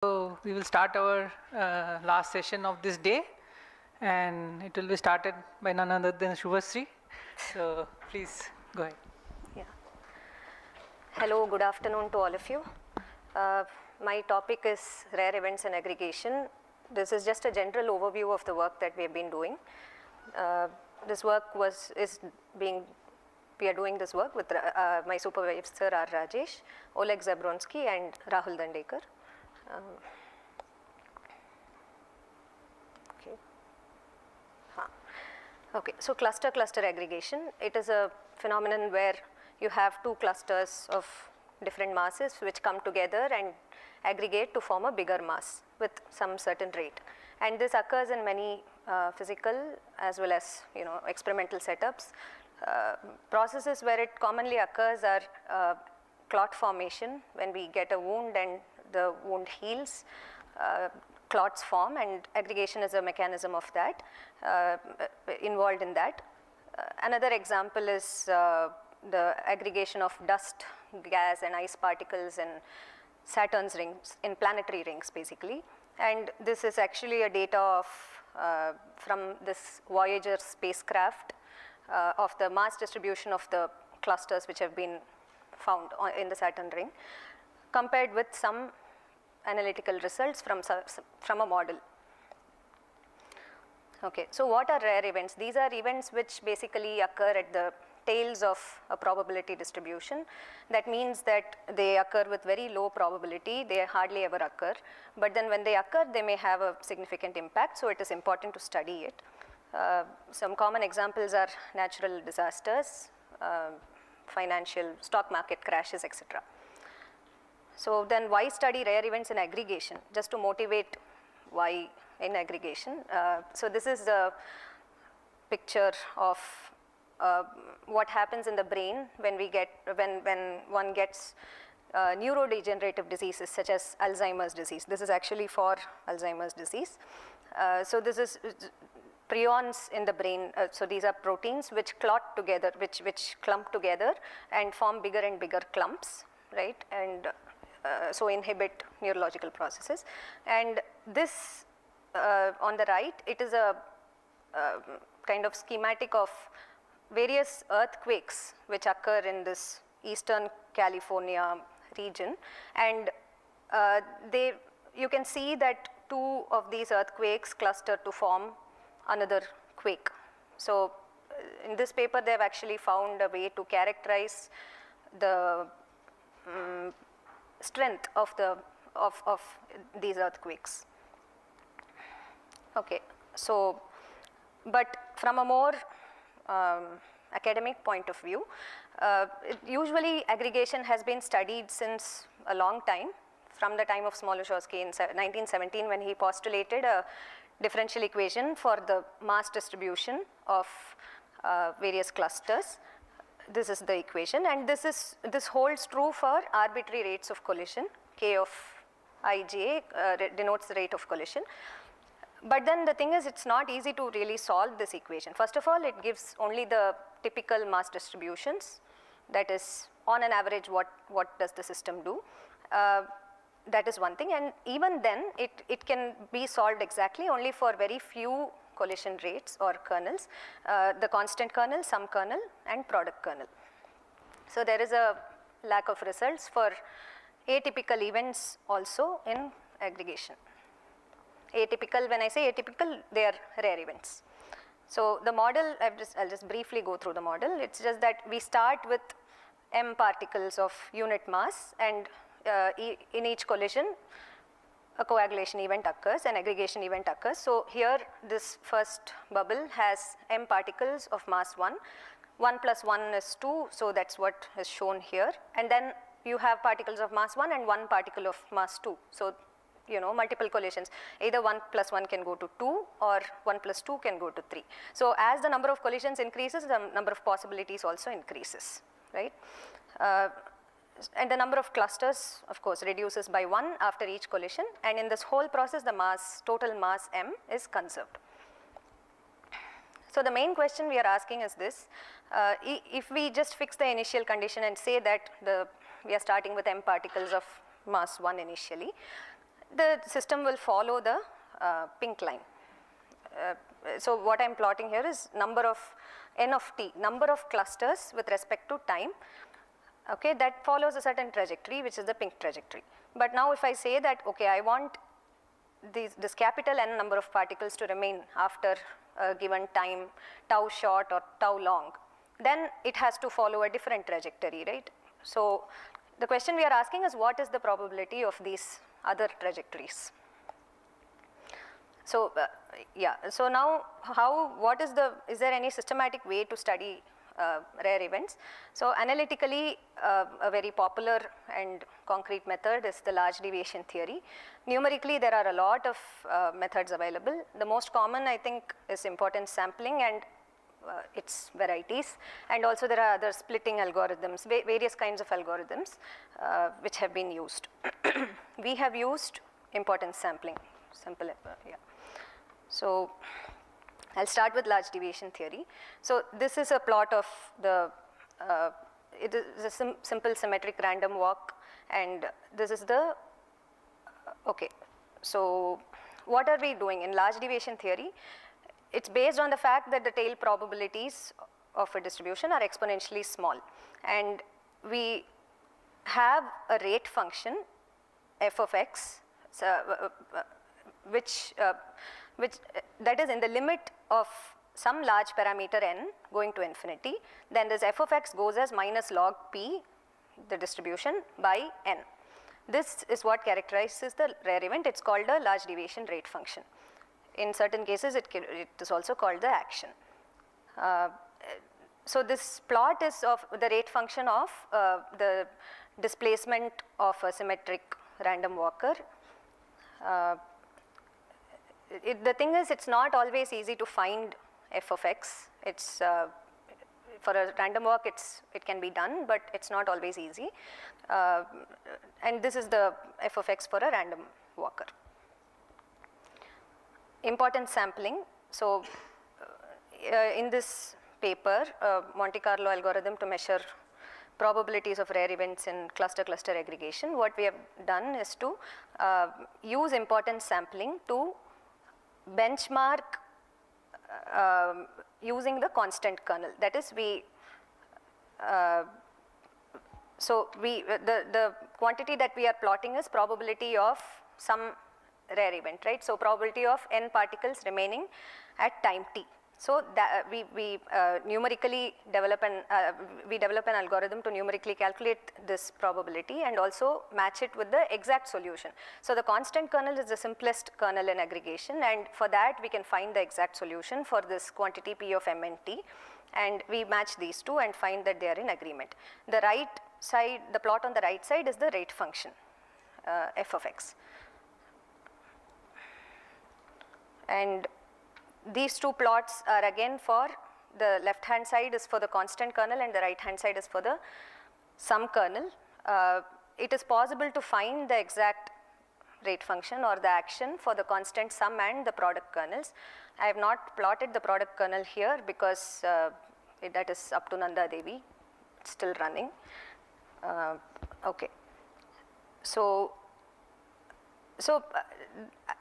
So we will start our last session of this day, and it will be started by none other than Shubhasri. So please go ahead. Yeah. Hello, good afternoon to all of you. My topic is rare events and aggregation. This is just a general overview of the work that we have been doing. This work we are doing this work with my supervisor R. Rajesh, Oleg Zabronsky, and Rahul Dandekar. Okay, so cluster aggregation. It is a phenomenon where you have two clusters of different masses which come together and aggregate to form a bigger mass with some certain rate. And this occurs in many physical as well as experimental setups. Processes where it commonly occurs are clot formation, when we get a wound and the wound heals. Clots form, and aggregation is a mechanism of that, involved in that. Another example is the aggregation of dust, gas and ice particles in Saturn's rings, in planetary rings basically. And this is actually a data from this Voyager spacecraft of the mass distribution of the clusters which have been found in the Saturn ring, compared with some analytical results from a model. Okay, so what are rare events? These are events which basically occur at the tails of a probability distribution. That means that they occur with very low probability, they hardly ever occur, but then when they occur they may have a significant impact, so it is important to study it. Some common examples are natural disasters, financial stock market crashes, etc. So then why study rare events in aggregation? Just to motivate why in aggregation. So this is the picture of what happens in the brain when one gets neurodegenerative diseases such as Alzheimer's disease. This is actually for Alzheimer's disease. So this is prions in the brain. So these are proteins which clot together, which clump together and form bigger and bigger clumps, right? And so inhibit neurological processes. And this on the right, it is a kind of schematic of various earthquakes which occur in this Eastern California region, and you can see that two of these earthquakes cluster to form another quake. So in this paper they have actually found a way to characterize the strength of these earthquakes. Okay, so but from a more academic point of view, usually aggregation has been studied since a long time, from the time of Smoluchowski in 1917, when he postulated a differential equation for the mass distribution of various clusters. This is the equation, and this holds true for arbitrary rates of collision. K of ij denotes the rate of collision. But then the thing is, it's not easy to really solve this equation. First of all, it gives only the typical mass distributions, that is on an average what does the system do. That is one thing, and even then it can be solved exactly only for very few collision rates or kernels, the constant kernel, sum kernel and product kernel. So there is a lack of results for atypical events also in aggregation. Atypical, when I say atypical, they are rare events. So the model, I'll just briefly go through the model. It's just that we start with m particles of unit mass, and in each collision a coagulation event occurs, an aggregation event occurs. So here this first bubble has m particles of mass 1, 1 plus 1 is 2, so that's what is shown here, and then you have particles of mass 1 and 1 particle of mass 2. So multiple collisions, either 1 plus 1 can go to 2 or 1 plus 2 can go to 3. So as the number of collisions increases, the number of possibilities also increases, right? And the number of clusters of course reduces by 1 after each collision, and in this whole process the total mass m is conserved. So the main question we are asking is this: if we just fix the initial condition and say that we are starting with m particles of mass 1 initially, the system will follow the pink line. So what I am plotting here is number of n of t, number of clusters with respect to time, okay, that follows a certain trajectory, which is the pink trajectory. But now if I say that, okay, I want this capital N number of particles to remain after a given time, tau short or tau long, then it has to follow a different trajectory, right? So the question we are asking is, what is the probability of these other trajectories? So yeah, so now what is there any systematic way to study rare events? So analytically, a very popular and concrete method is the large deviation theory. Numerically, there are a lot of methods available. The most common, I think, is importance sampling and its varieties, and also there are other splitting algorithms, various kinds of algorithms which have been used. We have used importance sampling, simple, yeah. So I'll start with large deviation theory. So this is a plot of the, it is a simple symmetric random walk, and this is the, okay. So what are we doing in large deviation theory? It's based on the fact that the tail probabilities of a distribution are exponentially small, and we have a rate function f of x, so, which that is in the limit of some large parameter n going to infinity, then this f of x goes as minus log p, the distribution, by n. This is what characterizes the rare event. It's called a large deviation rate function. In certain cases, it is also called the action. So this plot is of the rate function of the displacement of a symmetric random walker. The thing is, it's not always easy to find f of x. It's for a random walk, it can be done, but it's not always easy. And this is the f of x for a random walker. Importance sampling. So in this paper, Monte Carlo algorithm to measure probabilities of rare events in cluster-cluster aggregation, what we have done is to use importance sampling to benchmark using the constant kernel. That is, the quantity that we are plotting is probability of some rare event, right? So probability of n particles remaining at time t. So that we numerically develop an algorithm to numerically calculate this probability and also match it with the exact solution. So the constant kernel is the simplest kernel in aggregation, and for that we can find the exact solution for this quantity p of m and t, and we match these two and find that they are in agreement. The right side, the plot on the right side is the rate function f of x. And these two plots are again for the left hand side is for the constant kernel and the right hand side is for the sum kernel. It is possible to find the exact rate function or the action for the constant sum and the product kernels. I have not plotted the product kernel here because that is up to Nanda Devi, it's still running. Okay. So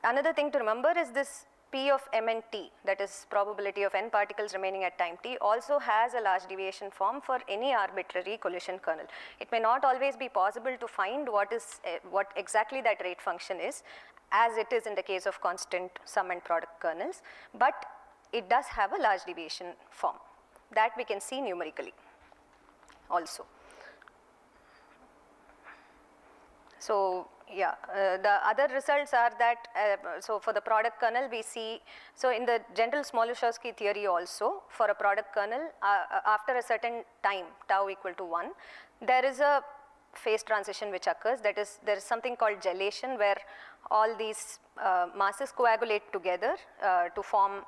another thing to remember is this p of m and t, that is probability of n particles remaining at time t, also has a large deviation form for any arbitrary collision kernel. It may not always be possible to find what exactly that rate function is, as it is in the case of constant sum and product kernels, but it does have a large deviation form that we can see numerically also. So yeah, the other results are that, so for the product kernel we see, so in the general Smoluchowski theory also, for a product kernel, after a certain time, tau equal to 1, there is a phase transition which occurs, that is, there is something called gelation, where all these masses coagulate together to form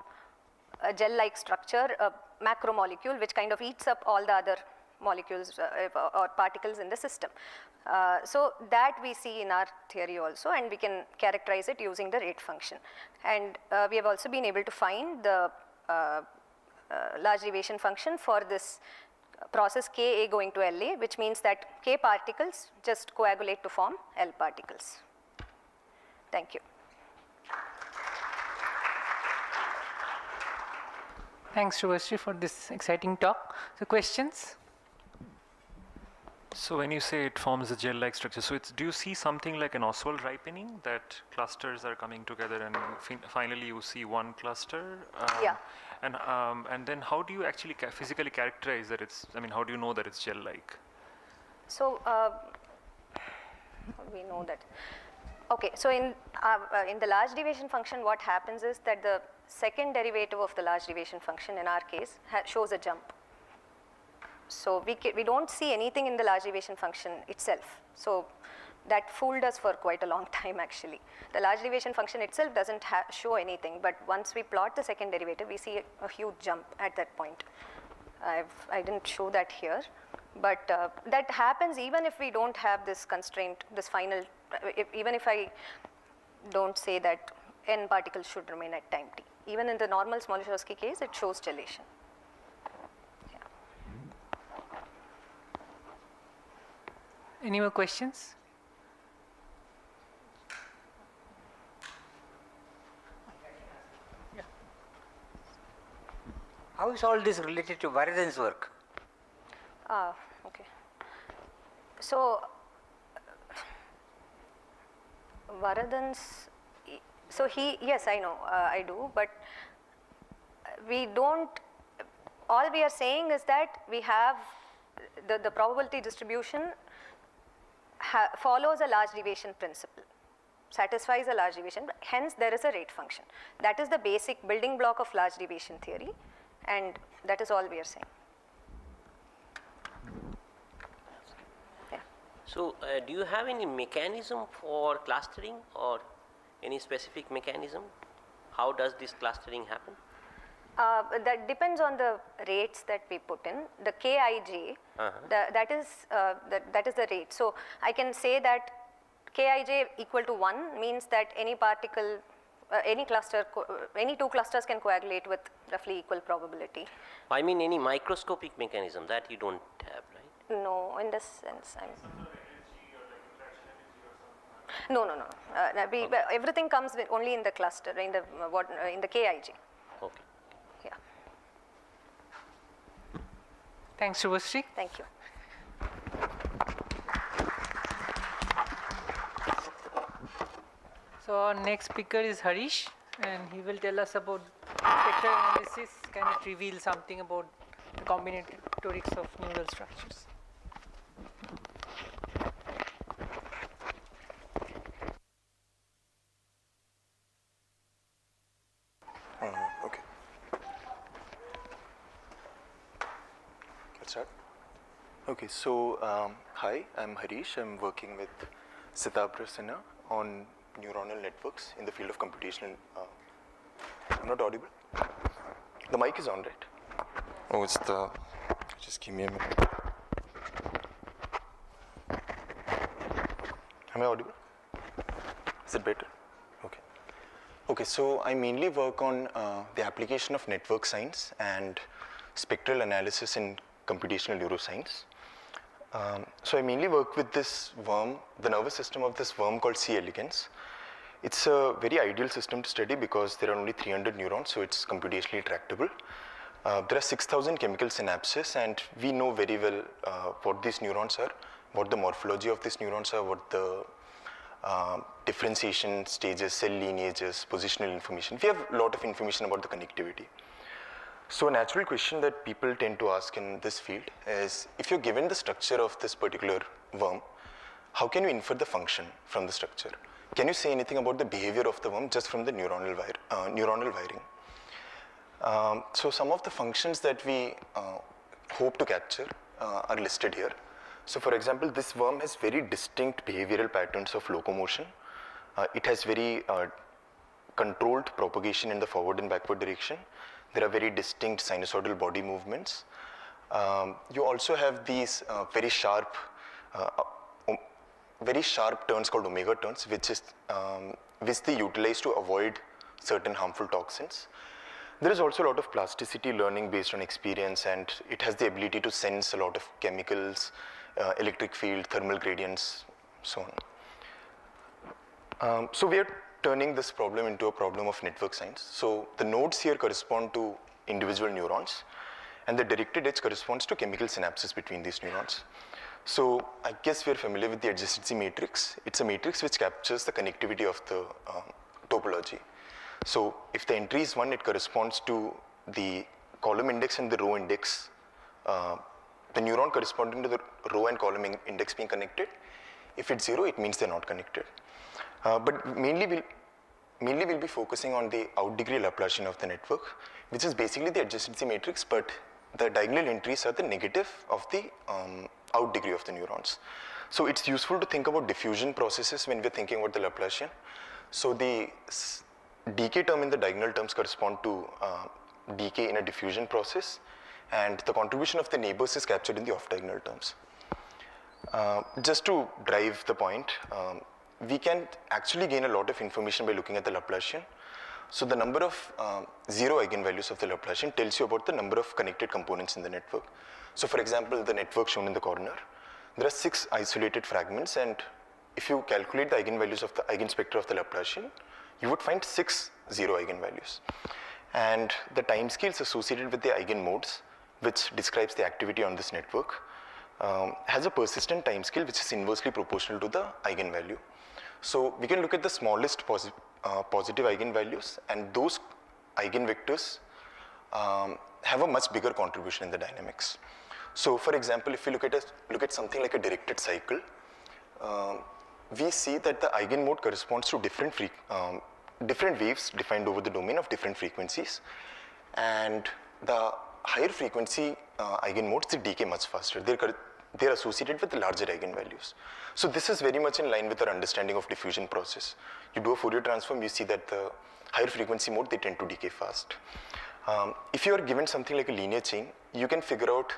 a gel-like structure, a macromolecule which kind of eats up all the other molecules or particles in the system. So that we see in our theory also, and we can characterize it using the rate function. And we have also been able to find the large deviation function for this process Ka going to La, which means that K particles just coagulate to form L particles. Thank you. Thanks, Shubhasri, for this exciting talk. So questions? So when you say it forms a gel-like structure, so do you see something like an Oswald ripening, that clusters are coming together and finally you see one cluster? Yeah. And then how do you actually physically characterize that how do you know that it's gel-like? So we know that. Okay, so in the large deviation function, what happens is that the second derivative of the large deviation function, in our case, shows a jump. So we don't see anything in the large deviation function itself. So that fooled us for quite a long time actually. The large deviation function itself doesn't show anything, but once we plot the second derivative, we see a huge jump at that point. I didn't show that here, but that happens even if we don't have this constraint, this final, even if I don't say that n particles should remain at time t. Even in the normal Smoluchowski case, it shows gelation. Any more questions? How is all this related to Varadhan's work? Okay. So Varadhan's, so yes, I know, I do, but we don't, all we are saying is that we have the probability distribution follows a large deviation principle, satisfies a large deviation, hence there is a rate function. That is the basic building block of large deviation theory, and that is all we are saying. Yeah. So do you have any mechanism for clustering, or any specific mechanism? How does this clustering happen? That depends on the rates that we put in. The Kij, that is the rate. So I can say that Kij equal to 1 means that any particle, any cluster, any two clusters can coagulate with roughly equal probability. I mean any microscopic mechanism that you don't have, right? No, in this sense, no. Everything comes with only in the cluster, in the Kij. Okay. Yeah. Thanks, Shubhasri. Thank you. So our next speaker is Harish, and he will tell us about spectral analysis. Can it reveal something about the combinatorics of neural structures? Okay. Let's start. Okay, so hi, I'm Harish. I'm working with Sitabra Sinha on neuronal networks in the field of computational. I'm not audible? The mic is on, right? Oh, it's the. Just give me a minute. Am I audible? Is it better? Okay. Okay, so I mainly work on the application of network science and spectral analysis in computational neuroscience. So I mainly work with this worm, the nervous system of this worm called C. elegans. It's a very ideal system to study because there are only 300 neurons, so it's computationally tractable. There are 6,000 chemical synapses, and we know very well what these neurons are, what the morphology of these neurons are, what the differentiation stages, cell lineages, positional information. We have a lot of information about the connectivity. So a natural question that people tend to ask in this field is, if you're given the structure of this particular worm, how can you infer the function from the structure? Can you say anything about the behavior of the worm just from the neuronal wiring? So some of the functions that we hope to capture are listed here. So for example, this worm has very distinct behavioral patterns of locomotion. It has very controlled propagation in the forward and backward direction. There are very distinct sinusoidal body movements. You also have these very sharp turns called omega turns, which they utilize to avoid certain harmful toxins. There is also a lot of plasticity learning based on experience, and it has the ability to sense a lot of chemicals, electric field, thermal gradients, so on. So we are turning this problem into a problem of network science. So the nodes here correspond to individual neurons, and the directed edge corresponds to chemical synapses between these neurons. So I guess we are familiar with the adjacency matrix. It's a matrix which captures the connectivity of the topology. So if the entry is 1, it corresponds to the column index and the row index, the neuron corresponding to the row and column index being connected. If it's 0, it means they're not connected. But mainly we'll be focusing on the out degree Laplacian of the network, which is basically the adjacency matrix, but the diagonal entries are the negative of the out degree of the neurons. So it's useful to think about diffusion processes when we're thinking about the Laplacian. So the decay term in the diagonal terms correspond to decay in a diffusion process, and the contribution of the neighbors is captured in the off-diagonal terms. Just to drive the point, we can actually gain a lot of information by looking at the Laplacian. So the number of 0 eigenvalues of the Laplacian tells you about the number of connected components in the network. So for example, the network shown in the corner, there are 6 isolated fragments, and if you calculate the eigenvalues of the eigenspectra of the Laplacian, you would find 6 0 eigenvalues. And the timescales associated with the eigenmodes, which describes the activity on this network, has a persistent timescale which is inversely proportional to the eigenvalue. So we can look at the smallest positive eigenvalues, and those eigenvectors have a much bigger contribution in the dynamics. So for example, if we look at something like a directed cycle, we see that the eigenmode corresponds to different waves defined over the domain of different frequencies, and the higher frequency eigenmodes, they decay much faster. They're associated with larger eigenvalues. So this is very much in line with our understanding of diffusion process. You do a Fourier transform, you see that the higher frequency mode, they tend to decay fast. If you are given something like a linear chain, you can figure out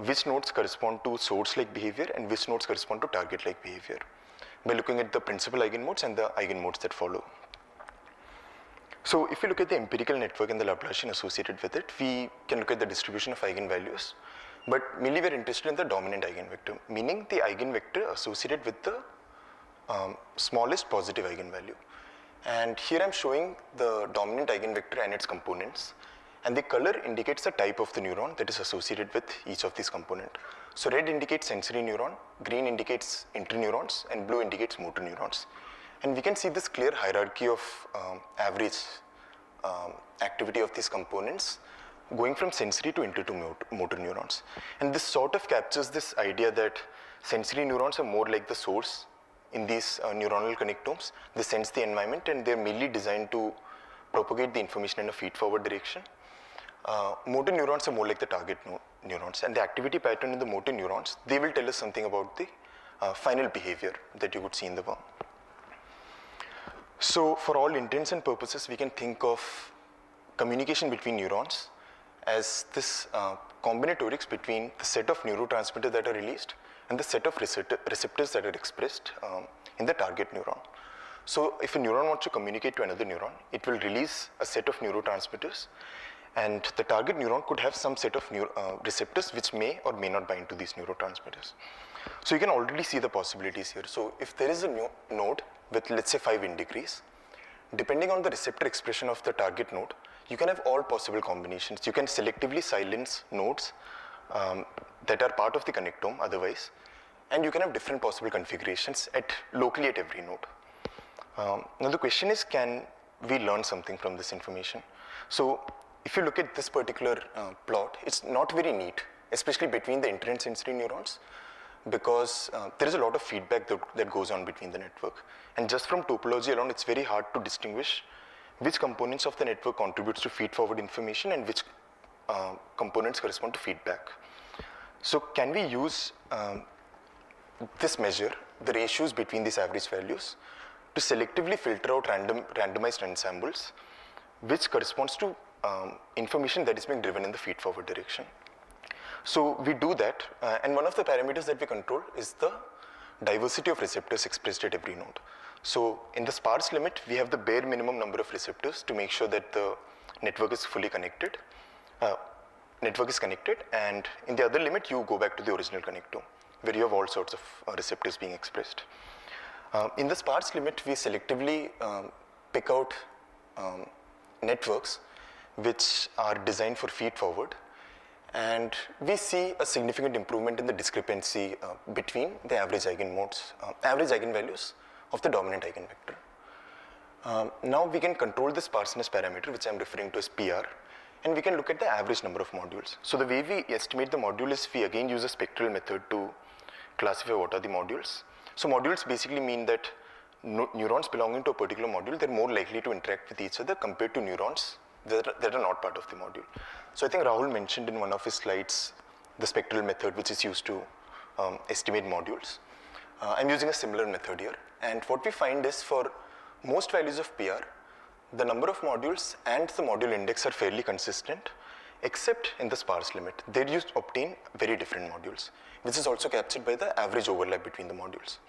which nodes correspond to source-like behavior and which nodes correspond to target-like behavior by looking at the principal eigenmodes and the eigenmodes that follow. So if we look at the empirical network and the Laplacian associated with it, we can look at the distribution of eigenvalues, but mainly we're interested in the dominant eigenvector, meaning the eigenvector associated with the smallest positive eigenvalue. And here I'm showing the dominant eigenvector and its components, and the color indicates the type of the neuron that is associated with each of these components. So red indicates sensory neuron, green indicates interneurons, and blue indicates motor neurons. And we can see this clear hierarchy of average activity of these components going from sensory to motor neurons. And this sort of captures this idea that sensory neurons are more like the source in these neuronal connectomes. They sense the environment and they're mainly designed to propagate the information in a feed-forward direction. Motor neurons are more like the target neurons, and the activity pattern in the motor neurons, they will tell us something about the final behavior that you would see in the worm. So for all intents and purposes, we can think of communication between neurons as this combinatorics between the set of neurotransmitters that are released and the set of receptors that are expressed in the target neuron. So if a neuron wants to communicate to another neuron, it will release a set of neurotransmitters, and the target neuron could have some set of receptors which may or may not bind to these neurotransmitters. So you can already see the possibilities here. So if there is a node with, let's say, 5 indegrees, depending on the receptor expression of the target node, you can have all possible combinations. You can selectively silence nodes that are part of the connectome otherwise, and you can have different possible configurations locally at every node. Now the question is, can we learn something from this information? So if you look at this particular plot, it's not very neat, especially between the inter and sensory neurons, because there is a lot of feedback that goes on between the network. And just from topology alone, it's very hard to distinguish which components of the network contributes to feed-forward information and which components correspond to feedback. So can we use this measure, the ratios between these average values, to selectively filter out randomized ensembles, which corresponds to information that is being driven in the feed-forward direction? So we do that, and one of the parameters that we control is the diversity of receptors expressed at every node. So in the sparse limit, we have the bare minimum number of receptors to make sure that the network is fully connected. And in the other limit, you go back to the original connectome, where you have all sorts of receptors being expressed. In the sparse limit, we selectively pick out networks which are designed for feed forward, and we see a significant improvement in the discrepancy between the average eigenvalues of the dominant eigenvector. Now we can control the sparseness parameter, which I'm referring to as PR, and we can look at the average number of modules. So the way we estimate the module is we again use a spectral method to classify what are the modules. So modules basically mean that neurons belonging to a particular module, they're more likely to interact with each other compared to neurons that are not part of the module. So I think Rahul mentioned in one of his slides the spectral method which is used to estimate modules. I'm using a similar method here, and what we find is for most values of PR, the number of modules and the module index are fairly consistent, except in the sparse limit. There you obtain very different modules, which is also captured by the average overlap between the modules.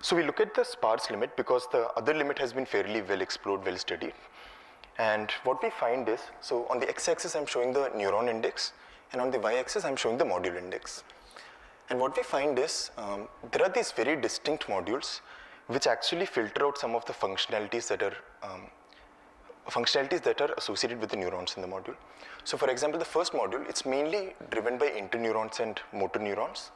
So we look at the sparse limit because the other limit has been fairly well explored, well studied. And what we find is, so on the x-axis I'm showing the neuron index, and on the y-axis I'm showing the module index. And what we find is, there are these very distinct modules which actually filter out some of the functionalities that are associated with the neurons in the module. So for example, the first module, it's mainly driven by interneurons and motor neurons,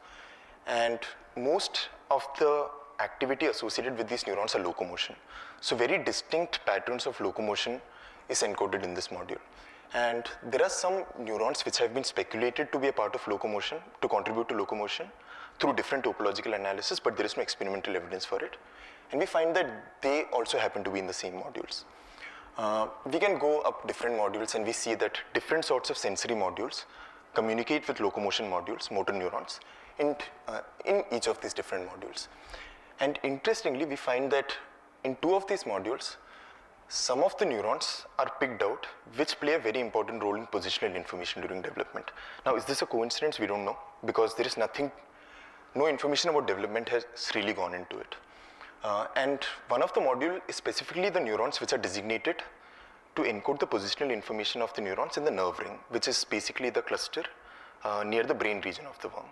and most of the activity associated with these neurons are locomotion. So very distinct patterns of locomotion is encoded in this module. And there are some neurons which have been speculated to be a part of locomotion, to contribute to locomotion through different topological analysis, but there is no experimental evidence for it. And we find that they also happen to be in the same modules. We can go up different modules and we see that different sorts of sensory modules communicate with locomotion modules, motor neurons, in each of these different modules. And interestingly, we find that in two of these modules, some of the neurons are picked out which play a very important role in positional information during development. Now, is this a coincidence? We don't know, because there is no information about development has really gone into it. And one of the module is specifically the neurons which are designated to encode the positional information of the neurons in the nerve ring, which is basically the cluster near the brain region of the worm.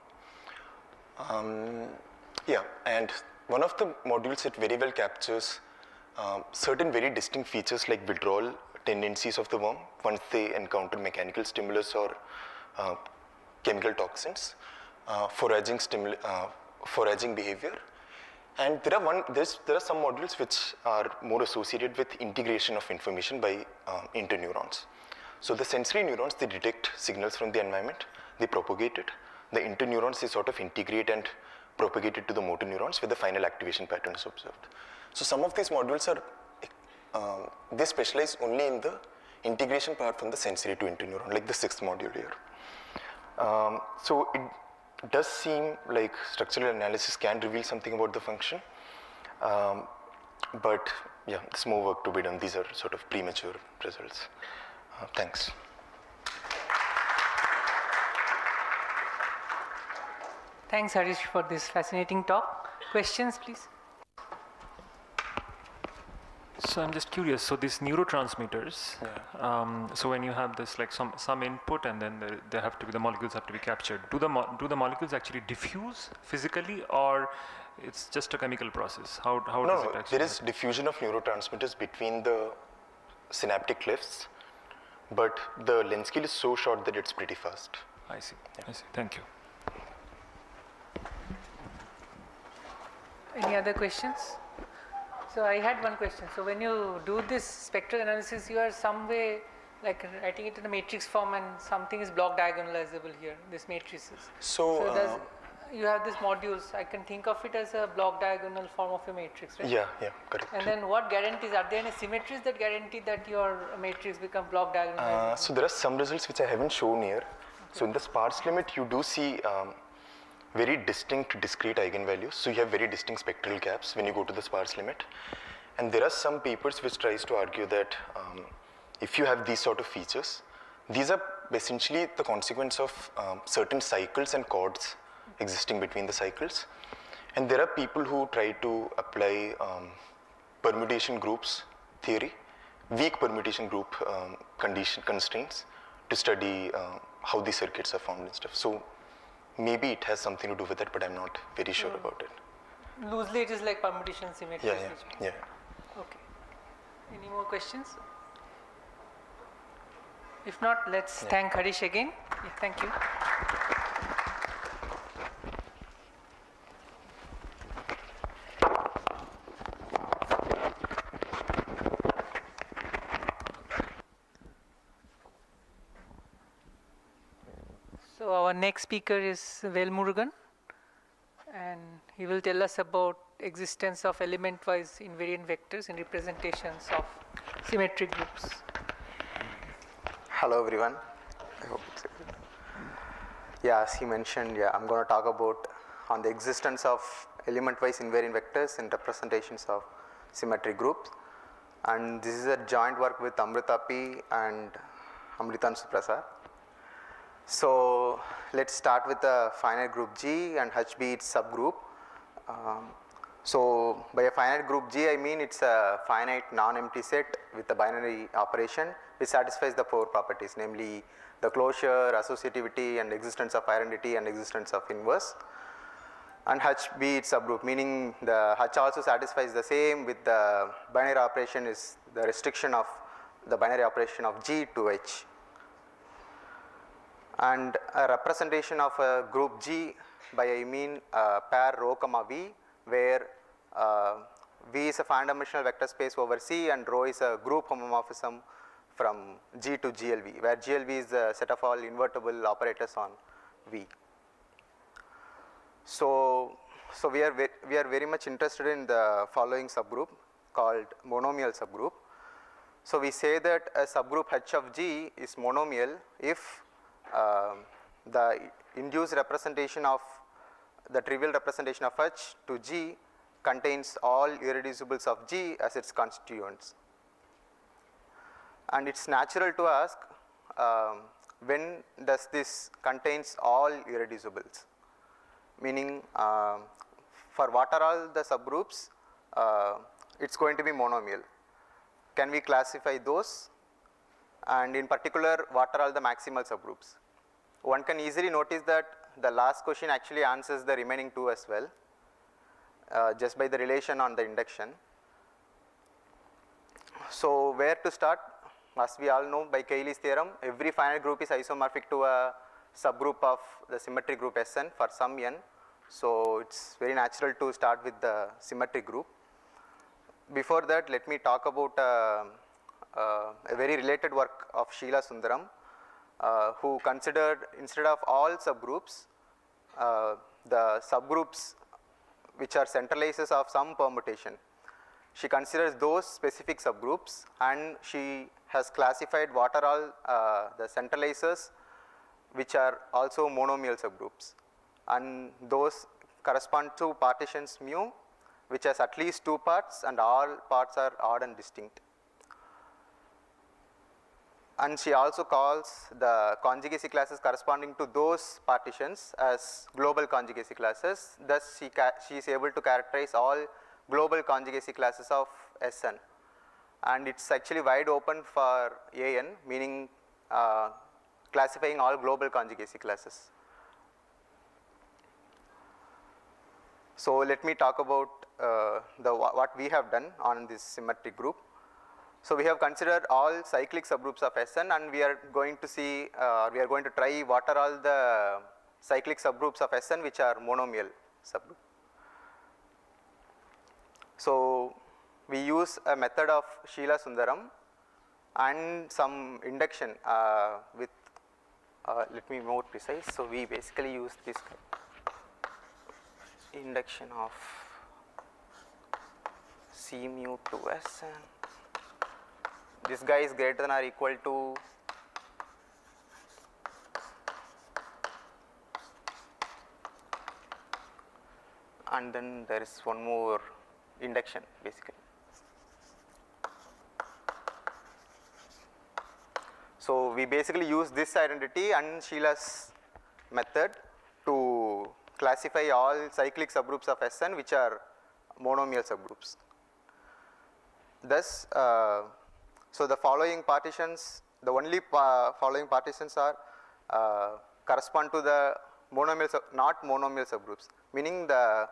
And one of the modules that very well captures certain very distinct features like withdrawal tendencies of the worm once they encounter mechanical stimulus or chemical toxins, foraging behavior. And there are some modules which are more associated with integration of information by interneurons. So the sensory neurons, they detect signals from the environment, they propagate it. The interneurons, they sort of integrate and propagate it to the motor neurons where the final activation pattern is observed. So some of these modules are, they specialize only in the integration part from the sensory to interneuron, like the 6th module here. So it does seem like structural analysis can reveal something about the function, but yeah, there's more work to be done. These are sort of premature results. Thanks. Thanks, Harish, for this fascinating talk. Questions, please? So I'm just curious, so these neurotransmitters, so when you have this like some input and then there have to be, the molecules have to be captured, do the molecules actually diffuse physically, or it's just a chemical process? How does it actually there is diffusion of neurotransmitters between the synaptic clefts, but the length scale is so short that it's pretty fast. I see, I see, thank you. Any other questions? So I had one question. So when you do this spectral analysis, you are some way like writing it in a matrix form, and something is block diagonalizable here, this matrices. So you have these modules. I can think of it as a block diagonal form of a matrix, right? Yeah, correct. And then what guarantees, are there any symmetries that guarantee that your matrix become block diagonalizable? So there are some results which I haven't shown here. Okay. So in the sparse limit, you do see very distinct discrete eigenvalues. So you have very distinct spectral gaps when you go to the sparse limit. And there are some papers which tries to argue that if you have these sort of features, these are essentially the consequence of certain cycles and chords existing between the cycles. And there are people who try to apply permutation groups theory, weak permutation group constraints to study how these circuits are formed and stuff. So maybe it has something to do with it, but I'm not very sure about it. Loosely, it is like permutation symmetry. Yeah. Okay. Any more questions? If not, let's thank Harish again. Yeah, thank you. So our next speaker is Vel Murugan, and he will tell us about existence of element-wise invariant vectors in representations of symmetric groups. Hello everyone. I hope it's good. Yeah, as he mentioned, I'm going to talk about on the existence of element-wise invariant vectors in representations of symmetric groups. And this is a joint work with Amrita P and Amritan Suprasad. So let's start with the finite group G and H be its subgroup. So by a finite group G, I mean it's a finite non-empty set with a binary operation which satisfies the four properties, namely the closure, associativity, and existence of identity and existence of inverse. And H be its subgroup, meaning the H also satisfies the same with the binary operation is the restriction of the binary operation of G to H. And a representation of a group G by I mean a pair rho comma V, where V is a finite dimensional vector space over C and rho is a group homomorphism from G to GLV, where GLV is the set of all invertible operators on V. So we are very much interested in the following subgroup called monomial subgroup. So we say that a subgroup H of G is monomial if the induced representation of the trivial representation of H to G contains all irreducibles of G as its constituents. And it's natural to ask when does this contains all irreducibles, meaning for what are all the subgroups it's going to be monomial. Can we classify those, and in particular what are all the maximal subgroups? One can easily notice that the last question actually answers the remaining two as well, just by the relation on the induction. So where to start? As we all know by Cayley's theorem, every finite group is isomorphic to a subgroup of the symmetric group Sn for some n. So it's very natural to start with the symmetric group. Before that, let me talk about a very related work of Sheila Sundaram, who considered instead of all subgroups, the subgroups which are centralizers of some permutation. She considers those specific subgroups, and she has classified what are all the centralizers which are also monomial subgroups, and those correspond to partitions mu which has at least two parts and all parts are odd and distinct. And she also calls the conjugacy classes corresponding to those partitions as global conjugacy classes. Thus she is able to characterize all global conjugacy classes of Sn, and it's actually wide open for An, meaning classifying all global conjugacy classes. So let me talk about what we have done on this symmetric group. So we have considered all cyclic subgroups of Sn, and we are going to see, we are going to try what are all the cyclic subgroups of Sn which are monomial subgroup. So we use a method of Sheila Sundaram and some induction with, let me be more precise. So we basically use this induction of C mu to Sn. This guy is greater than or equal to and then there is one more induction basically. So we basically use this identity and Sheila's method to classify all cyclic subgroups of Sn which are monomial subgroups. Thus, so the following partitions, the only following partitions are correspond to the monomial, not monomial subgroups, meaning the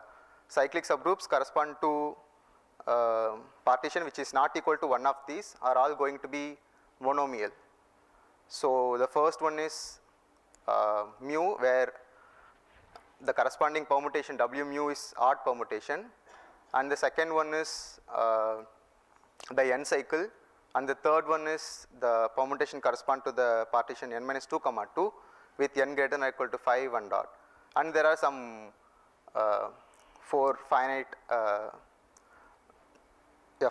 cyclic subgroups correspond to partition which is not equal to one of these are all going to be monomial. So the first one is mu, where the corresponding permutation W mu is odd permutation, and the second one is the n cycle, and the third one is the permutation correspond to the partition n minus 2 comma 2 with n greater than or equal to 5 and dot, and there are some 4 finite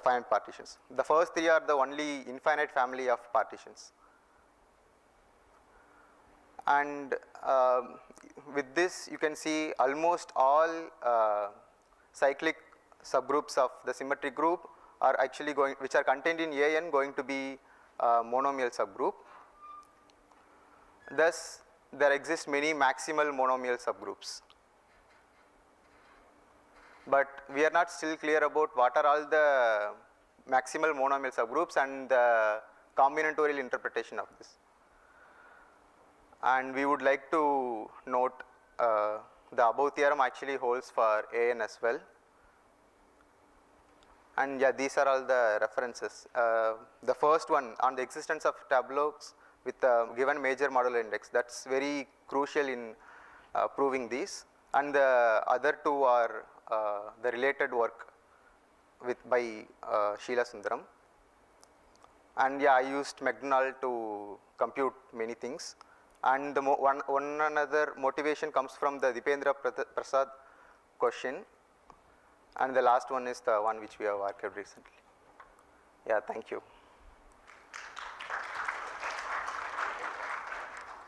finite partitions. The first 3 are the only infinite family of partitions, and with this you can see almost all cyclic subgroups of the symmetric group are actually going, which are contained in AN, going to be monomial subgroup. Thus there exist many maximal monomial subgroups, but we are not still clear about what are all the maximal monomial subgroups and the combinatorial interpretation of this. And we would like to note the above theorem actually holds for AN as well. And yeah, these are all the references. The first one on the existence of tableaus with a given major modular index, that's very crucial in proving these, and the other two are the related work by Sheila Sundaram. And yeah, I used McDonald to compute many things, and the one another motivation comes from the Dipendra Prasad question, and the last one is the one which we have worked recently. Yeah, thank you.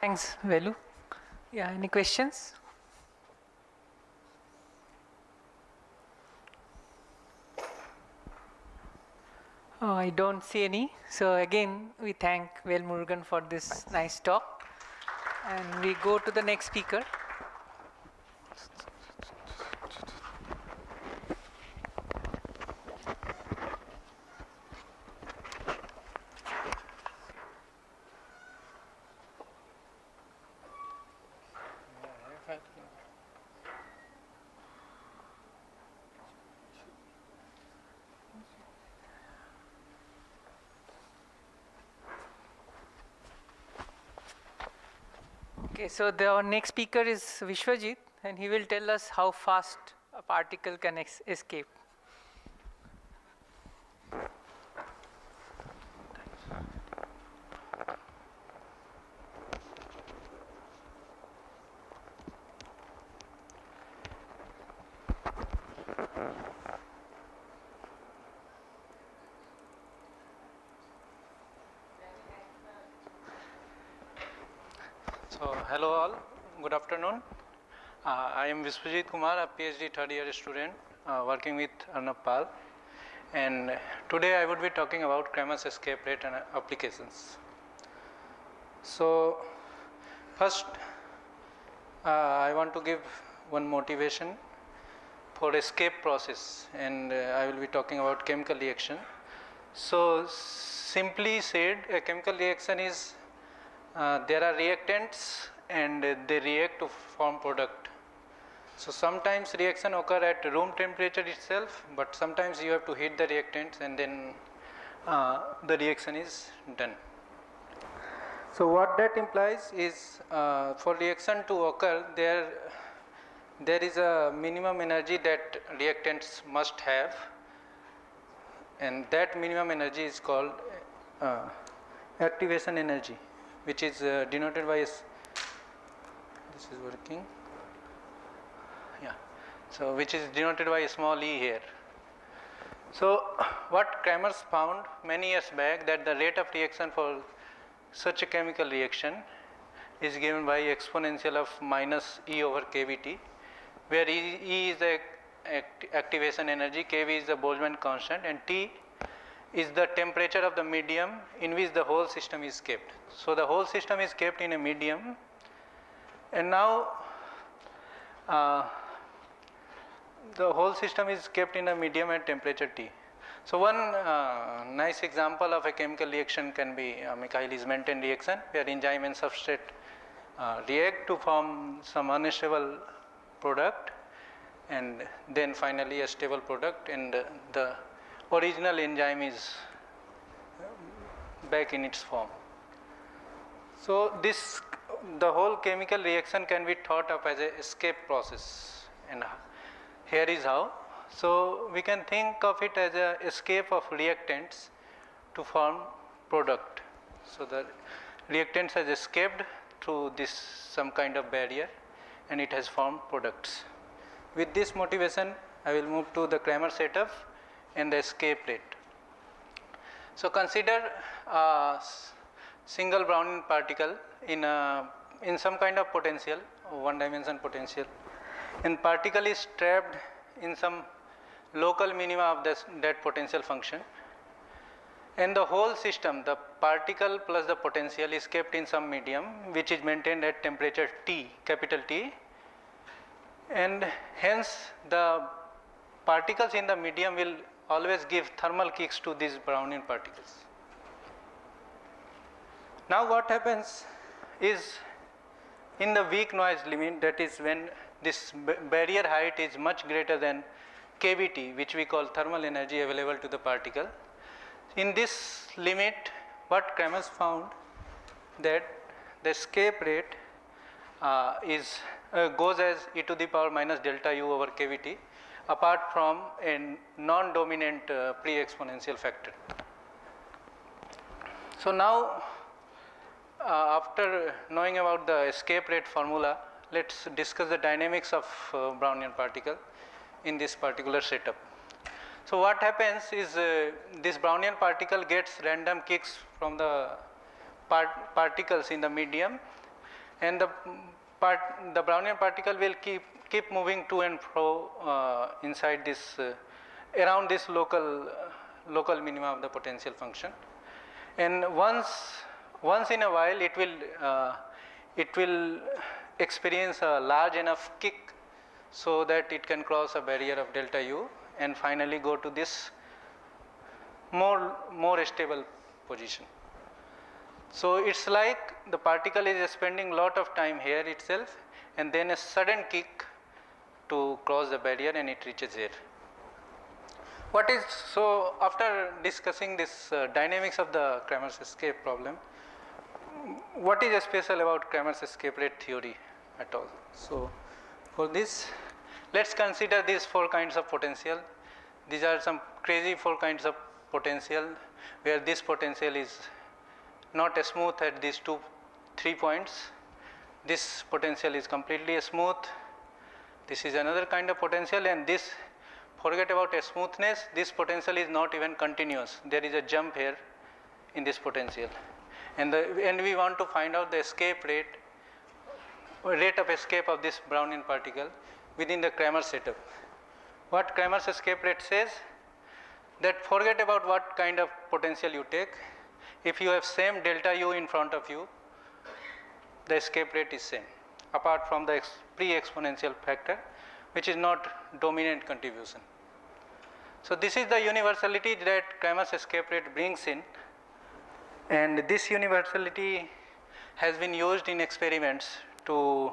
Thanks, Velu. Yeah, any questions? Oh, I don't see any. So again, we thank Vel Murugan for this nice talk, and we go to the next speaker. Okay, so our next speaker is Vishwajit, and he will tell us how fast a particle can escape. So, hello all, good afternoon. I am Vishwajit Kumar, a PhD third year student working with Arnab Pal, and today I would be talking about Cramer's escape rate and applications. So, first I want to give one motivation for escape process, and I will be talking about chemical reaction. So, simply said, a chemical reaction is there are reactants and they react to form product. So sometimes reaction occur at room temperature itself, but sometimes you have to heat the reactants and then the reaction is done. So what that implies is for reaction to occur, there is a minimum energy that reactants must have, and that minimum energy is called activation energy, which is denoted by this is working, yeah, so which is denoted by a small e here. So what Cramer's found many years back, that the rate of reaction for such a chemical reaction is given by exponential of minus E over kVt, where E is the activation energy, kV is the Boltzmann constant, and T is the temperature of the medium in which the whole system is kept. So the whole system is kept in a medium, and now the whole system is kept in a medium at temperature T. So one nice example of a chemical reaction can be Michaelis-Menten reaction, where enzyme and substrate react to form some unstable product, and then finally a stable product, and the original enzyme is back in its form. So this, the whole chemical reaction can be thought of as a escape process, and here is how. So we can think of it as a escape of reactants to form product. So the reactants has escaped through this some kind of barrier, and it has formed products. With this motivation, I will move to the Kramer setup and the escape rate. So consider a single Brownian particle in some kind of potential, one dimension potential, and particle is trapped in some local minima of that potential function, and the whole system, the particle plus the potential, is kept in some medium which is maintained at temperature T, capital T, and hence the particles in the medium will always give thermal kicks to these Brownian particles. Now what happens is, in the weak noise limit, that is when this barrier height is much greater than kVT, which we call thermal energy available to the particle. In this limit, what Kramer's found, that the escape rate goes as e to the power minus delta u over kVt, apart from a non-dominant pre-exponential factor. So now, after knowing about the escape rate formula, let's discuss the dynamics of Brownian particle in this particular setup. So what happens is, this Brownian particle gets random kicks from the particles in the medium, and the Brownian particle will keep moving to and fro inside this around this local minima of the potential function, and once in a while it will experience a large enough kick so that it can cross a barrier of delta u and finally go to this more stable position. So it's like the particle is spending lot of time here itself, and then a sudden kick to cross the barrier and it reaches here. So after discussing this dynamics of the Kramer's escape problem, what is special about Kramer's escape rate theory at all? So for this, let's consider these 4 kinds of potential. These are some crazy 4 kinds of potential, where this potential is not smooth at these 3 points. This potential is completely smooth. This is another kind of potential, and this, forget about a smoothness, this potential is not even continuous. There is a jump here in this potential, and we want to find out the escape rate of escape of this Brownian particle within the Kramer setup. What Kramer's escape rate says, that forget about what kind of potential you take. If you have same delta u in front of you, the escape rate is same, apart from the pre-exponential factor, which is not dominant contribution. So this is the universality that Kramer's escape rate brings in, and this universality has been used in experiments to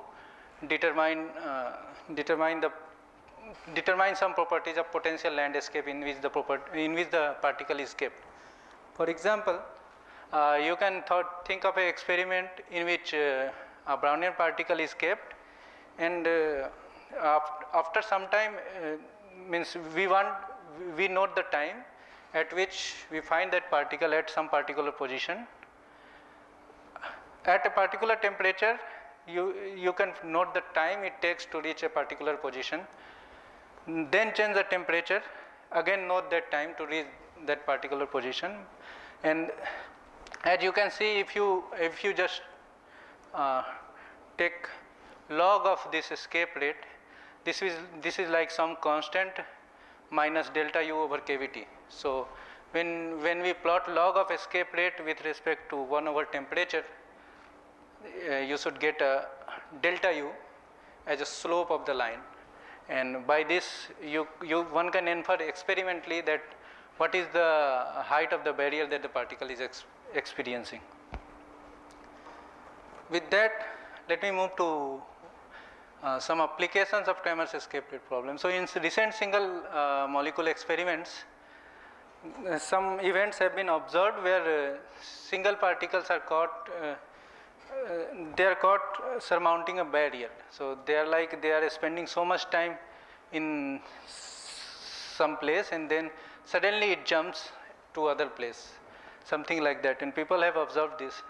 determine some properties of potential land escape in which the particle is kept. For example, you can think of an experiment in which a Brownian particle is kept, and after some time, means we note the time at which we find that particle at some particular position. At a particular temperature, you can note the time it takes to reach a particular position, then change the temperature, again note that time to reach that particular position, and as you can see, if you just take log of this escape rate, this is like some constant minus delta u over kVt. So when we plot log of escape rate with respect to 1 over temperature, you should get a delta u as a slope of the line, and by this one can infer experimentally that what is the height of the barrier that the particle is experiencing. With that, let me move to some applications of Kramer's escape rate problem. So in recent single molecule experiments, some events have been observed where single particles are caught, they are caught surmounting a barrier. So they are spending so much time in some place and then suddenly it jumps to other place, something like that, and people have observed this.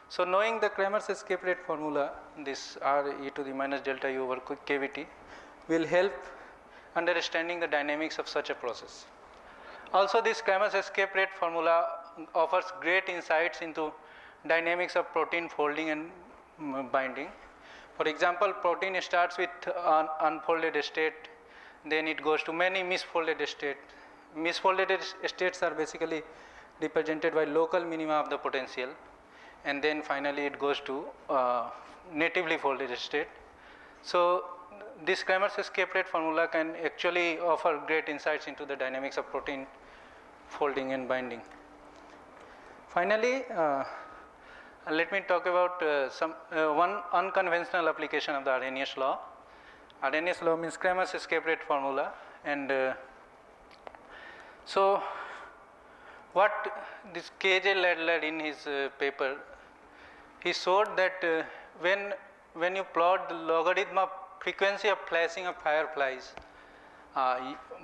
So knowing the Kramer's escape rate formula, this R e to the minus delta u over kVt will help understanding the dynamics of such a process. Also, this Kramer's escape rate formula offers great insights into dynamics of protein folding and binding. For example, protein starts with an unfolded state, then it goes to many misfolded states. Misfolded states are basically represented by local minima of the potential, and then finally it goes to natively folded state. So this Kramer's escape rate formula can actually offer great insights into the dynamics of protein folding and binding. Finally, let me talk about one unconventional application of the Arrhenius law. Arrhenius law means Kramer's escape rate formula, and so what this K.J. Ladler in his paper, he showed that when you plot the logarithm of frequency of flashing of fireflies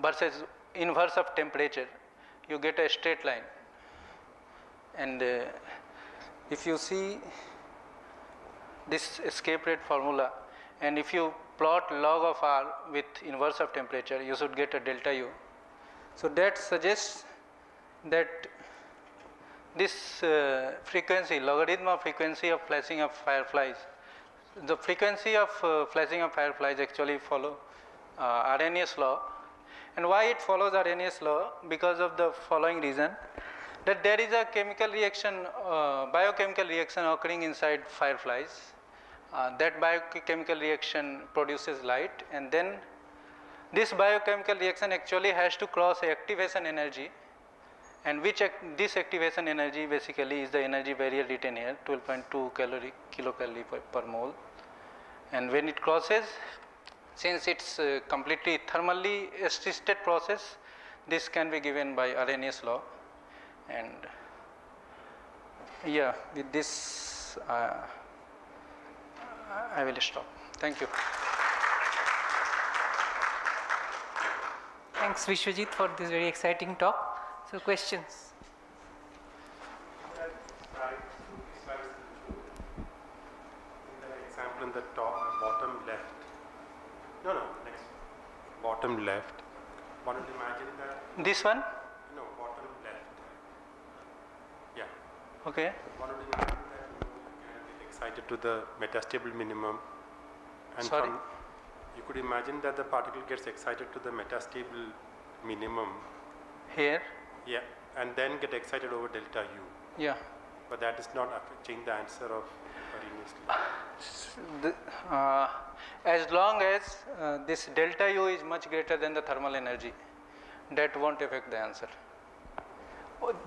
versus inverse of temperature, you get a straight line. And if you see this escape rate formula, and if you plot log of R with inverse of temperature, you should get a delta U. So that suggests that this frequency, logarithm of frequency of flashing of fireflies, the frequency of flashing of fireflies actually follow Arrhenius law. And why it follows Arrhenius law? Because of the following reason, that there is a chemical reaction, biochemical reaction occurring inside fireflies. That biochemical reaction produces light, and then this biochemical reaction actually has to cross a activation energy, and this activation energy basically is the energy barrier written here, 12.2 kilocalorie per mole. And when it crosses, since it's completely thermally assisted process, this can be given by Arrhenius law. And yeah, with this I will stop. Thank you. Thanks, Vishwajit, for this very exciting talk. So, questions? Example in the top, bottom left. No, next. Bottom left. One would imagine that. This one? No, bottom left. Yeah. Okay. One would imagine that you can get excited to the metastable minimum. And Sorry? you could imagine that the particle gets excited to the metastable minimum. Here? Yeah. And then get excited over delta U. Yeah. But that is not affecting the answer of Arrhenius law. As long as this delta U is much greater than the thermal energy, that won't affect the answer.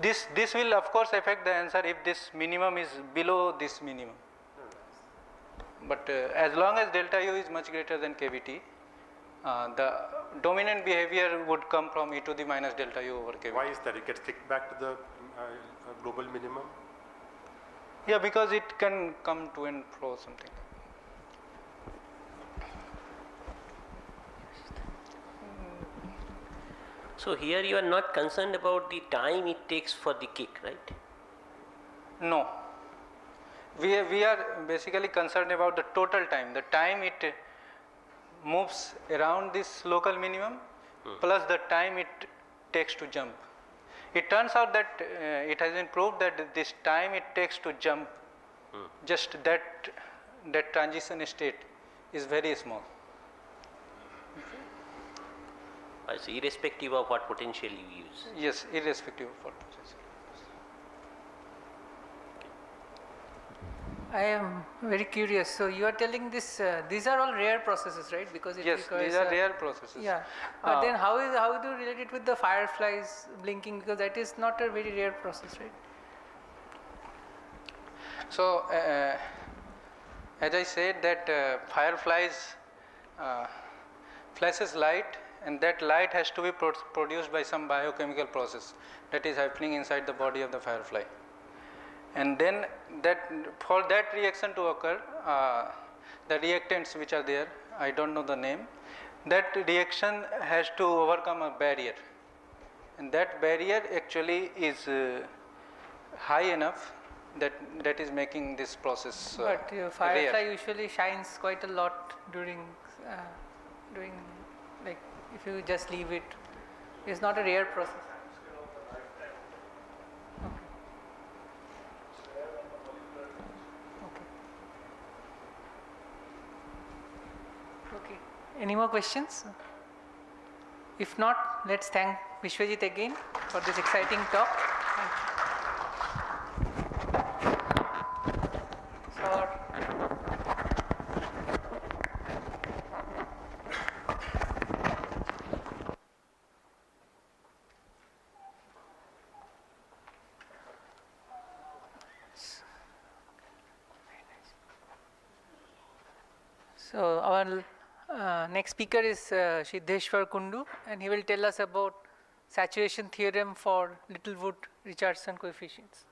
This will of course affect the answer if this minimum is below this minimum. But as long as delta U is much greater than kVt, the dominant behavior would come from e to the minus delta U over kVt. Why is that? It gets kicked back to the global minimum? Yeah, because it can come to and fro something. So here you are not concerned about the time it takes for the kick, right? No. We are basically concerned about the total time, the time it moves around this local minimum plus the time it takes to jump. It turns out that it has been proved that this time it takes to jump, just that transition state is very small. So irrespective of what potential you use. Yes, irrespective of what potential. I am very curious. So you are telling this, these are all rare processes, right? Because it Yes, requires these are rare processes. Yeah, but then how do you relate it with the fireflies blinking? Because that is not a very rare process, right? So as I said that fireflies flashes light and that light has to be produced by some biochemical process that is happening inside the body of the firefly. And then for that reaction to occur, the reactants which are there, I don't know the name, that reaction has to overcome a barrier, and that barrier actually is high enough that is making this process But firefly rare. usually shines quite a lot during like if you just leave it. It's not a rare process. Okay. Any more questions? If not, let's thank Vishwajit again for this exciting talk. So, So our next speaker is Siddheshwar Kundu, and he will tell us about saturation theorem for Littlewood-Richardson coefficients.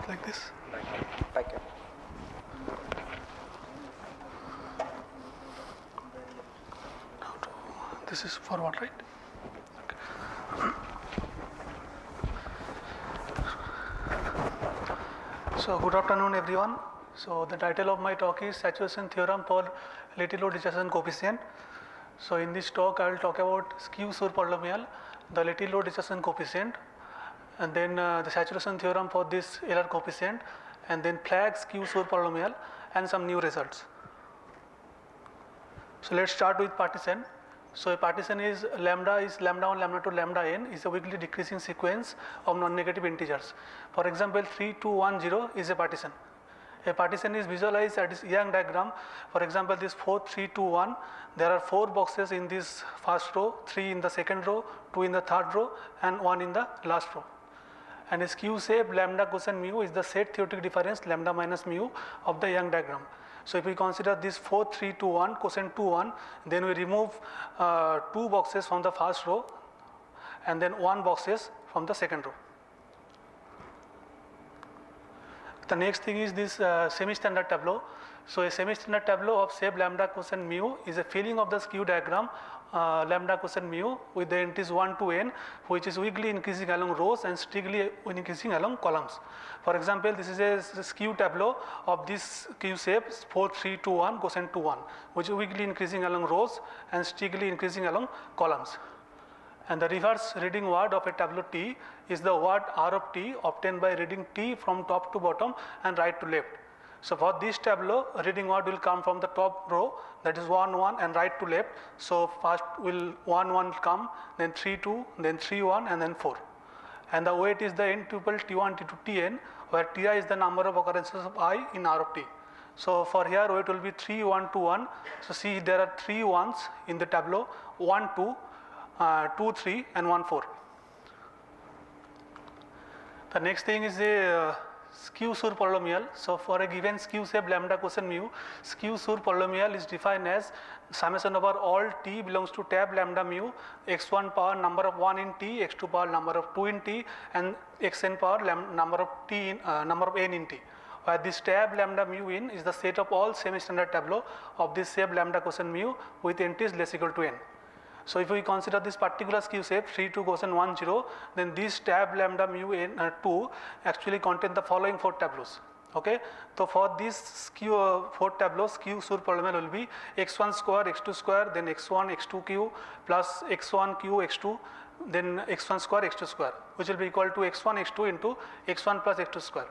Like this. Like it. This is for what, right? So good afternoon everyone. So the title of my talk is Saturation Theorem for Littlewood-Richardson Coefficient. So in this talk I will talk about skew-Shur polynomial, the Littlewood-Richardson coefficient, and then the saturation theorem for this Euler coefficient, and then flag skew-Shur polynomial and some new results. So let's start with partition. So a partition is lambda 1, lambda 2, lambda n is a weakly decreasing sequence of non-negative integers. For example, 3, 2, 1, 0 is a partition. A partition is visualized at this Young diagram. For example, this 4, 3, 2, 1, there are 4 boxes in this first row, 3 in the second row, 2 in the third row, and 1 in the last row. And a skew shape lambda quotient mu is the set theoretic difference lambda minus mu of the Young diagram. So if we consider this 4, 3, 2, 1, quotient 2, 1, then we remove 2 boxes from the first row and then 1 boxes from the second row. The next thing is this semi-standard tableau. So a semi-standard tableau of shape lambda quotient mu is a filling of the skew diagram lambda quotient mu with the entries 1 to n, which is weakly increasing along rows and strictly increasing along columns. For example, this is a skew tableau of this skew shape 4, 3, 2, 1, quotient 2, 1, which is weakly increasing along rows and strictly increasing along columns. And the reverse reading word of a tableau T is the word R of T obtained by reading T from top to bottom and right to left. So for this tableau, reading word will come from the top row, that is 1, 1 and right to left. So first will 1, 1 come, then 3, 2, then 3, 1 and then 4. And the weight is the n tuple T1, T2, Tn, where Ti is the number of occurrences of I in R of T. So for here weight will be 3, 1, 2, 1. So see there are 3 1s in the tableau, 1, 2, 2, 3 and 1, 4. The next thing is a skew-Shur polynomial. So for a given skew shape lambda quotient mu, skew-Shur polynomial is defined as summation over all t belongs to tab lambda mu, x1 power number of 1 in t, x2 power number of 2 in t, and xn power number of t in, number of n in t. Where this tab lambda mu in is the set of all semi-standard tableau of this shape lambda quotient mu with entries less equal to n. So if we consider this particular skew shape 3, 2, quotient 1, 0, then this tab lambda mu n 2 actually contain the following 4 tableaus. Okay, so for this skew 4 tableaus, skew-Shur polynomial will be x1 square, x2 square, then x1, x2 q plus x1 q, x2, then x1 square, x2 square, which will be equal to x1, x2 into x1 plus x2 square.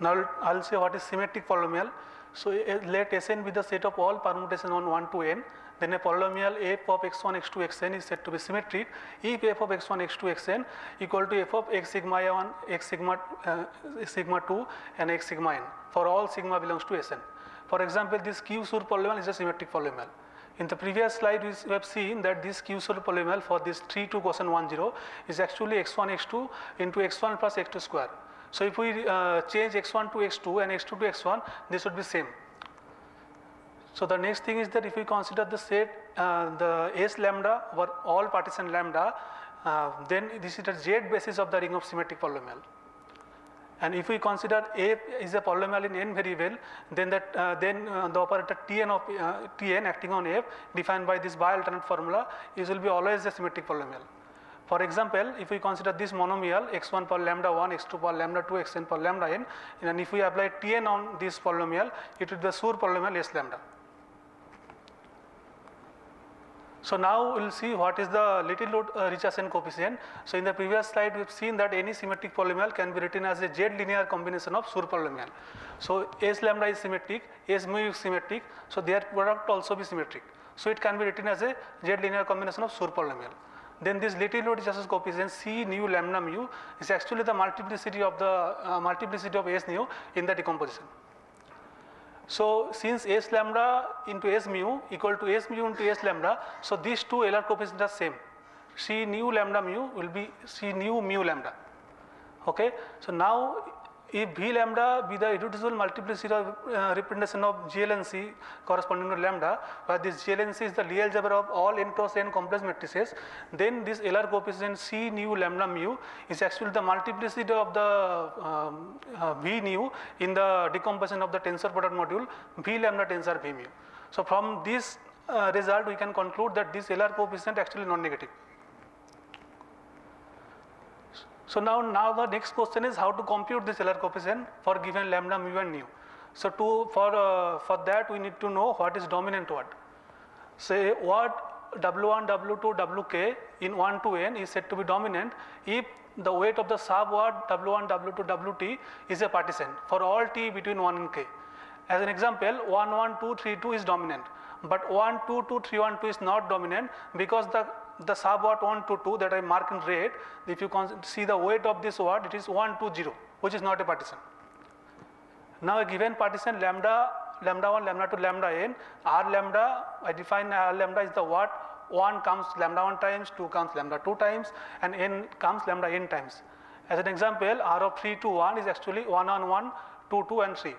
Now I'll say what is symmetric polynomial. So let Sn be the set of all permutation on 1 to n, then a polynomial f of x1, x2, xn is said to be symmetric if f of x1, x2, xn equal to f of x sigma 1, x sigma 2 and x sigma n for all sigma belongs to Sn. For example, this skew-Shur polynomial is a symmetric polynomial. In the previous slide we have seen that this skew-Shur polynomial for this 3, 2, quotient 1, 0 is actually x1, x2 into x1 plus x2 square. So if we change x1 to x2 and x2 to x1, this would be same. So the next thing is that if we consider the set the S lambda over all partition lambda, then this is the Z basis of the ring of symmetric polynomial. And if we consider A is a polynomial in n variable, then that the operator Tn of Tn acting on F defined by this bi-alternate formula will be always a symmetric polynomial. For example, if we consider this monomial x1 power lambda 1, x2 power lambda 2, xn power lambda n, and if we apply Tn on this polynomial, it will be the Schur polynomial S lambda. So now we will see what is the Littlewood Richardson coefficient. So in the previous slide we have seen that any symmetric polynomial can be written as a Z linear combination of Schur polynomial. So S lambda is symmetric, S mu is symmetric, so their product also be symmetric. So it can be written as a Z linear combination of Schur polynomial. Then this Littlewood Richardson coefficient C nu lambda mu is actually the multiplicity of S nu in the decomposition. So since S lambda into S mu equal to S mu into S lambda, so these two Euler coefficients are same. C nu lambda mu will be C nu mu lambda. Okay. So now if V lambda be the irreducible multiplicity of representation of GLNC corresponding to lambda, where this GLNC is the Lie algebra of all n cross n complex matrices, then this Euler coefficient C nu lambda mu is actually the multiplicity of the V nu in the decomposition of the tensor product module V lambda tensor V mu. So from this result we can conclude that this Euler coefficient actually non-negative. So now the next question is how to compute this Euler coefficient for given lambda mu and nu. So for that we need to know what is dominant what. Say what W1, W2, Wk in 1 to n is said to be dominant if the weight of the subword W1, W2, Wt is a partition for all t between 1 and k. As an example, 1, 1, 2, 3, 2 is dominant, but 1, 2, 2, 3, 1, 2 is not dominant because the subword 1 to 2 that I mark in red, if you see the weight of this word, it is 1 to 0, which is not a partition. Now a given partition lambda 1, lambda 2, lambda n, R lambda, I define R lambda is the word 1 comes lambda 1 times, 2 comes lambda 2 times, and n comes lambda n times. As an example, R of 3 to 1 is actually 1 on 1, 2, 2 and 3.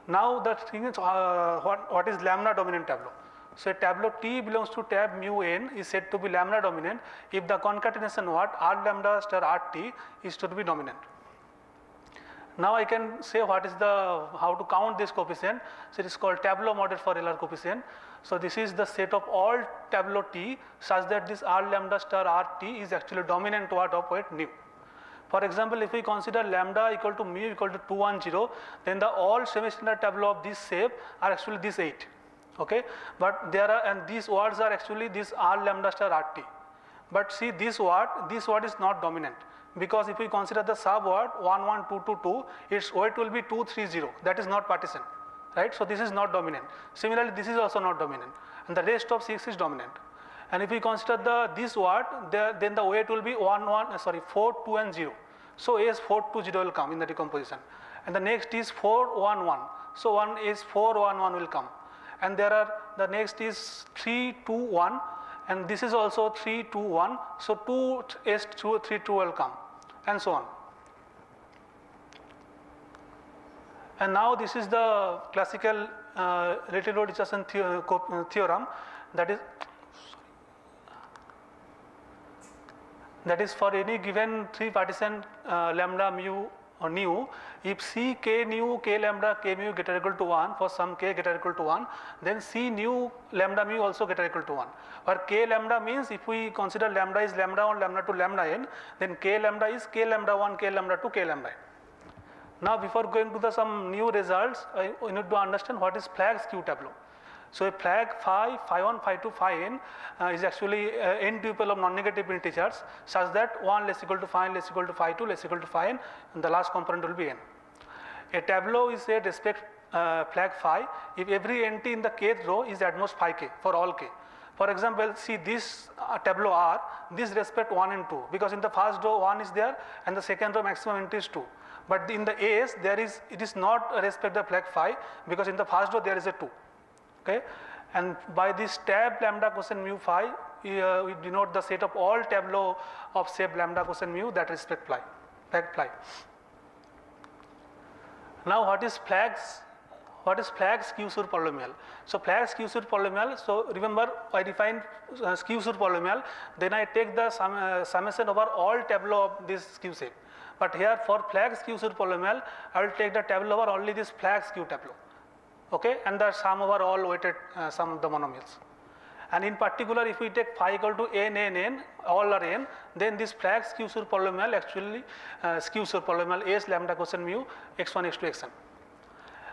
Now the thing is what is lambda dominant tableau? So a tableau T belongs to tab mu n is said to be lambda dominant if the concatenation word R lambda star RT is to be dominant. Now I can say what is how to count this coefficient. So it is called tableau model for Euler coefficient. So this is the set of all tableau T such that this R lambda star RT is actually dominant word of weight nu. For example, if we consider lambda equal to mu equal to 210, then the all semi-standard tableau of this shape are actually this 8. Okay, but there are, and these words are actually this R lambda star RT. But see this word is not dominant because if we consider the subword 1, 1, 2, 2, 2, its weight will be 2, 3, 0. That is not partition, right? So this is not dominant. Similarly, this is also not dominant, and the rest of 6 is dominant. And if we consider this word, then the weight will be 4, 2 and 0. So S 4, 2, 0 will come in the decomposition, and the next is 4, 1, 1. So 1 is 4, 1, 1 will come. And the next is 3, 2, 1, and this is also 3, 2, 1. So 2 S 2, 3, 2 will come, and so on. And now this is the classical Littlewood Richardson theorem that is for any given 3 partition lambda mu or nu, if C k nu k lambda k mu greater equal to 1 for some k greater equal to 1, then C nu lambda mu also greater equal to 1. Where k lambda means if we consider lambda is lambda 1, lambda 2, lambda n, then k lambda is k lambda 1, k lambda 2, k lambda n. Now before going to some new results, we need to understand what is flag skew tableau. So a flag phi 1, phi 2, phi n is actually n tuple of non-negative integers such that 1 less equal to phi n less equal to phi 2 less equal to phi n, and the last component will be n. A tableau is a respect flag phi if every nt in the kth row is at most phi k for all k. For example, see this tableau R, this respect 1 and 2 because in the first row 1 is there and the second row maximum nt is 2. But in the AS it is not respect the flag phi because in the first row there is a 2. Okay, and by this tab lambda quotient mu phi, we denote the set of all tableau of shape lambda quotient mu that respect phi. flag phi. Now what is flags? What is flag skew-Schur polynomial? So flag skew-Schur polynomial, so remember I define skew-Schur polynomial, then I take the summation over all tableau of this skew shape. But here for flag skew-Schur polynomial, I will take the tableau over only this flag skew tableau, okay, and the sum over all weighted sum of the monomials. And in particular, if we take phi equal to n, all are n, then this flag skew-Schur polynomial actually skew-Schur polynomial S lambda quotient mu x1, x2, xn.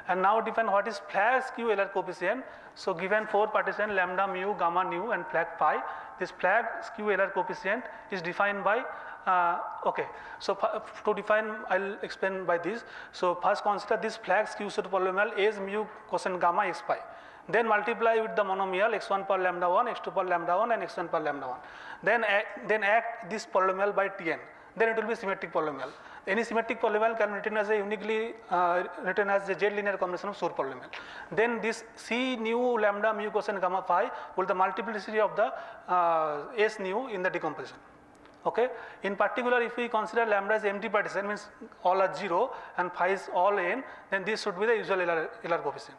And now define what is flag skew Euler coefficient. So given 4 partition lambda mu, gamma nu and flag phi, this flag skew Euler coefficient is defined by okay. So to define, I'll explain by this. So first consider this flag skew-Schur polynomial S mu cosine gamma x pi. Then multiply with the monomial x1 per lambda 1, x2 per lambda 1 and xn per lambda 1. Then act this polynomial by Tn. Then it will be symmetric polynomial. Any symmetric polynomial can be written as a uniquely written as a Z linear combination of Schur polynomial. Then this C nu lambda mu cosine gamma phi will the multiplicity of the S nu in the decomposition. Okay. In particular, if we consider lambda as empty partition, means all are 0 and phi is all n, then this should be the usual Euler coefficient.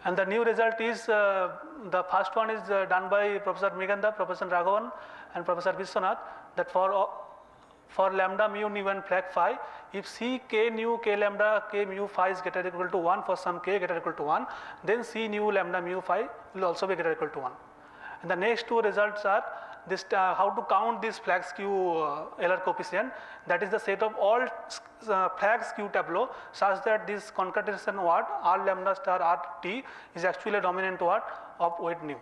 And the new result is the first one is done by Professor Mriganda, Professor Raghavan and Professor Vishwanath, that for lambda mu nu and flag phi, if C k nu k lambda k mu phi is greater or equal to 1 for some k greater or equal to 1, then C nu lambda mu phi will also be greater or equal to 1. And the next two results are this how to count this flag skew Euler coefficient, that is the set of all flag skew tableau such that this concatenation word R lambda star R t is actually a dominant word of weight nu.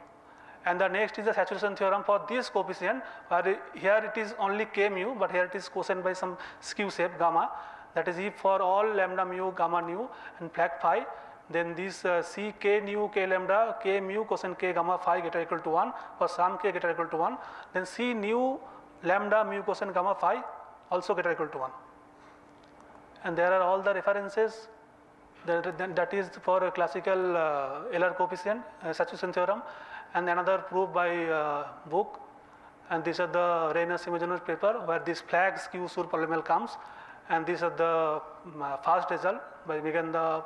And the next is the saturation theorem for this coefficient, where here it is only k mu, but here it is cosine by some skew shape gamma, that is if for all lambda mu gamma nu and flag phi, then this C k nu k lambda k mu cosine k gamma phi greater or equal to 1 for some k greater or equal to 1, then C nu lambda mu cosine gamma phi also greater or equal to 1. And there are all the references that is for a classical Euler coefficient saturation theorem, and another proof by book, and these are the Reines Homogeneous paper where this flag skew-Schur polynomial comes, and these are the first result by Mriganda,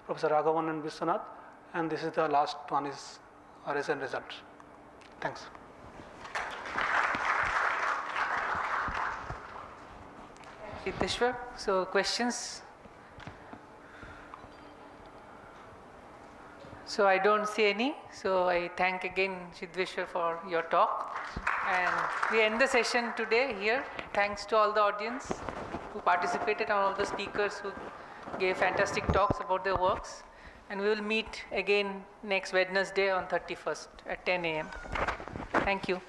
Professor Raghavan and Vishwanath, and this is the last one is a recent result. Thanks. Siddheshwar, so questions? So I don't see any, so I thank again Siddheshwar for your talk, and we end the session today here. Thanks to all the audience who participated and all the speakers who gave fantastic talks about their works, and we will meet again next Wednesday on 31st at 10 a.m. Thank you.